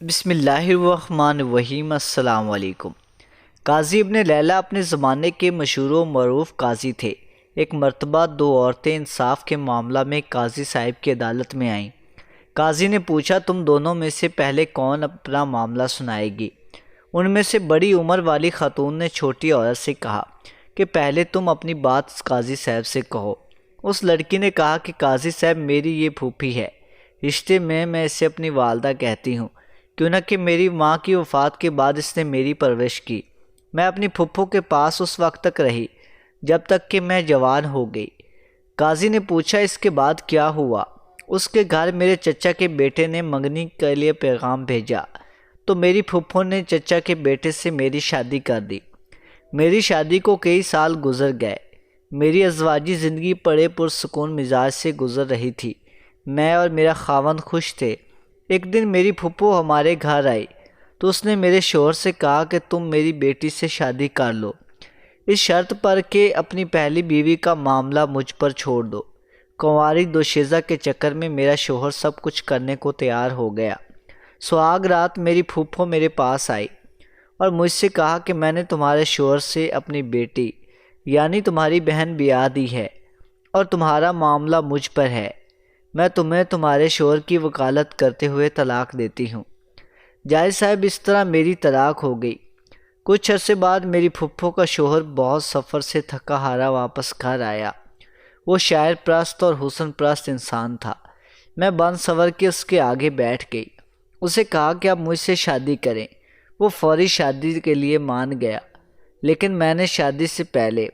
بسم اللہ الرحمن الرحیم۔ السلام علیکم۔ قاضی ابن لیلہ اپنے زمانے کے مشہور و معروف قاضی تھے۔ ایک مرتبہ دو عورتیں انصاف کے معاملہ میں قاضی صاحب کی عدالت میں آئیں۔ قاضی نے پوچھا، تم دونوں میں سے پہلے کون اپنا معاملہ سنائے گی؟ ان میں سے بڑی عمر والی خاتون نے چھوٹی عورت سے کہا کہ پہلے تم اپنی بات قاضی صاحب سے کہو۔ اس لڑکی نے کہا کہ قاضی صاحب، میری یہ پھوپھی ہے، رشتے میں اسے اپنی والدہ کہتی ہوں، کیوں نہ کہ میری ماں کی وفات کے بعد اس نے میری پرورش کی۔ میں اپنی پھپھو کے پاس اس وقت تک رہی جب تک کہ میں جوان ہو گئی۔ قاضی نے پوچھا، اس کے بعد کیا ہوا؟ اس کے گھر میرے چچا کے بیٹے نے منگنی کے لیے پیغام بھیجا تو میری پھپھو نے چچا کے بیٹے سے میری شادی کر دی۔ میری شادی کو کئی سال گزر گئے۔ میری ازواجی زندگی بڑے پرسکون مزاج سے گزر رہی تھی۔ میں اور میرا خاوند خوش تھے۔ ایک دن میری پھپھو ہمارے گھر آئی تو اس نے میرے شوہر سے کہا کہ تم میری بیٹی سے شادی کر لو، اس شرط پر کہ اپنی پہلی بیوی کا معاملہ مجھ پر چھوڑ دو۔ کنواری دوشیزہ کے چکر میں میرا شوہر سب کچھ کرنے کو تیار ہو گیا۔ سہاگ رات میری پھپھو میرے پاس آئی اور مجھ سے کہا کہ میں نے تمہارے شوہر سے اپنی بیٹی یعنی تمہاری بہن بیاہ دی ہے اور تمہارا معاملہ مجھ پر ہے۔ میں تمہیں تمہارے شوہر کی وکالت کرتے ہوئے طلاق دیتی ہوں۔ جائی صاحب، اس طرح میری طلاق ہو گئی۔ کچھ عرصے بعد میری پھپھو کا شوہر بہت سفر سے تھکا ہارا واپس گھر آیا۔ وہ شاعر پرست اور حسن پرست انسان تھا۔ میں بن سنور کے اس کے آگے بیٹھ گئی۔ اسے کہا کہ اب مجھ سے شادی کریں۔ وہ فوری شادی کے لیے مان گیا، لیکن میں نے شادی سے پہلے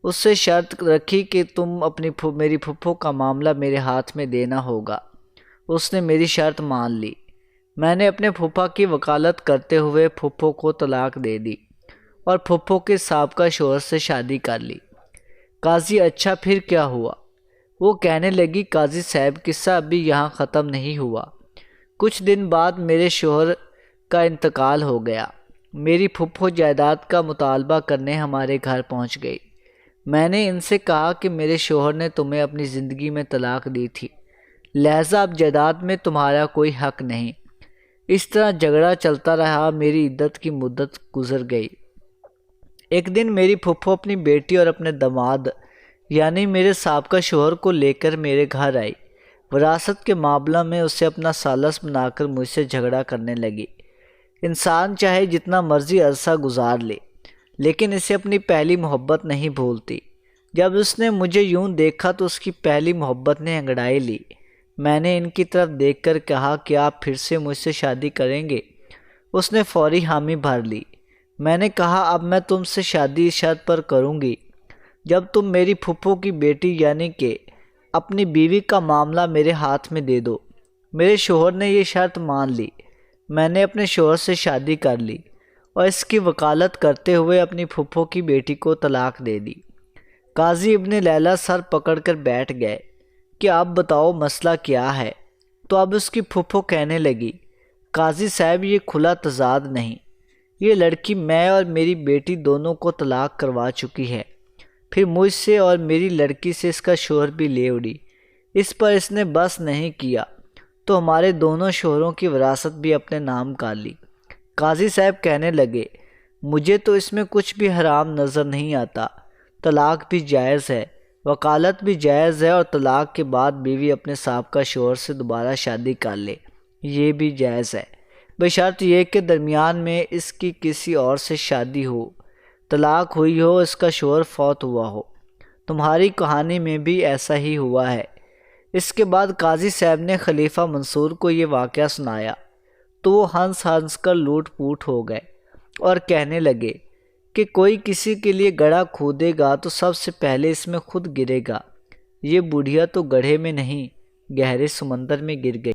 اس سے شرط رکھی کہ تم میری پھپھو کا معاملہ میرے ہاتھ میں دینا ہوگا۔ اس نے میری شرط مان لی۔ میں نے اپنے پھوپھا کی وکالت کرتے ہوئے پھپھو کو طلاق دے دی اور پھپھو کے سابقہ شوہر سے شادی کر لی۔ قاضی: اچھا، پھر کیا ہوا؟ وہ کہنے لگی، قاضی صاحب، قصہ ابھی یہاں ختم نہیں ہوا۔ کچھ دن بعد میرے شوہر کا انتقال ہو گیا۔ میری پھپھو جائیداد کا مطالبہ کرنے ہمارے گھر پہنچ گئی۔ میں نے ان سے کہا کہ میرے شوہر نے تمہیں اپنی زندگی میں طلاق دی تھی، لہذا اب جائیداد میں تمہارا کوئی حق نہیں۔ اس طرح جھگڑا چلتا رہا۔ میری عدت کی مدت گزر گئی۔ ایک دن میری پھپھو اپنی بیٹی اور اپنے داماد یعنی میرے سابقہ شوہر کو لے کر میرے گھر آئی۔ وراثت کے معاملہ میں اسے اپنا ثالث بنا کر مجھ سے جھگڑا کرنے لگی۔ انسان چاہے جتنا مرضی عرصہ گزار لے، لیکن اسے اپنی پہلی محبت نہیں بھولتی۔ جب اس نے مجھے یوں دیکھا تو اس کی پہلی محبت نے انگڑائی لی۔ میں نے ان کی طرف دیکھ کر کہا کہ آپ پھر سے مجھ سے شادی کریں گے؟ اس نے فوری حامی بھر لی۔ میں نے کہا، اب میں تم سے شادی اس شرط پر کروں گی جب تم میری پھپھو کی بیٹی یعنی کہ اپنی بیوی کا معاملہ میرے ہاتھ میں دے دو۔ میرے شوہر نے یہ شرط مان لی۔ میں نے اپنے شوہر سے شادی کر لی اور اس کی وکالت کرتے ہوئے اپنی پھپھو کی بیٹی کو طلاق دے دی۔ قاضی ابن لیلہ سر پکڑ کر بیٹھ گئے کہ آپ بتاؤ مسئلہ کیا ہے؟ تو اب اس کی پھپھو کہنے لگی، قاضی صاحب، یہ کھلا تضاد نہیں، یہ لڑکی میں اور میری بیٹی دونوں کو طلاق کروا چکی ہے، پھر مجھ سے اور میری لڑکی سے اس کا شوہر بھی لے اڑی۔ اس پر اس نے بس نہیں کیا تو ہمارے دونوں شوہروں کی وراثت بھی اپنے نام کر لی۔ قاضی صاحب کہنے لگے، مجھے تو اس میں کچھ بھی حرام نظر نہیں آتا۔ طلاق بھی جائز ہے، وکالت بھی جائز ہے، اور طلاق کے بعد بیوی اپنے سابقہ شوہر سے دوبارہ شادی کر لے، یہ بھی جائز ہے، بشرط یہ کہ درمیان میں اس کی کسی اور سے شادی ہو، طلاق ہوئی ہو، اس کا شوہر فوت ہوا ہو۔ تمہاری کہانی میں بھی ایسا ہی ہوا ہے۔ اس کے بعد قاضی صاحب نے خلیفہ منصور کو یہ واقعہ سنایا تو وہ ہنس ہنس کر لوٹ پوٹ ہو گئے اور کہنے لگے کہ کوئی کسی کے لیے گڑھا کھودے گا تو سب سے پہلے اس میں خود گرے گا۔ یہ بڑھیا تو گڑھے میں نہیں، گہرے سمندر میں گر گئی۔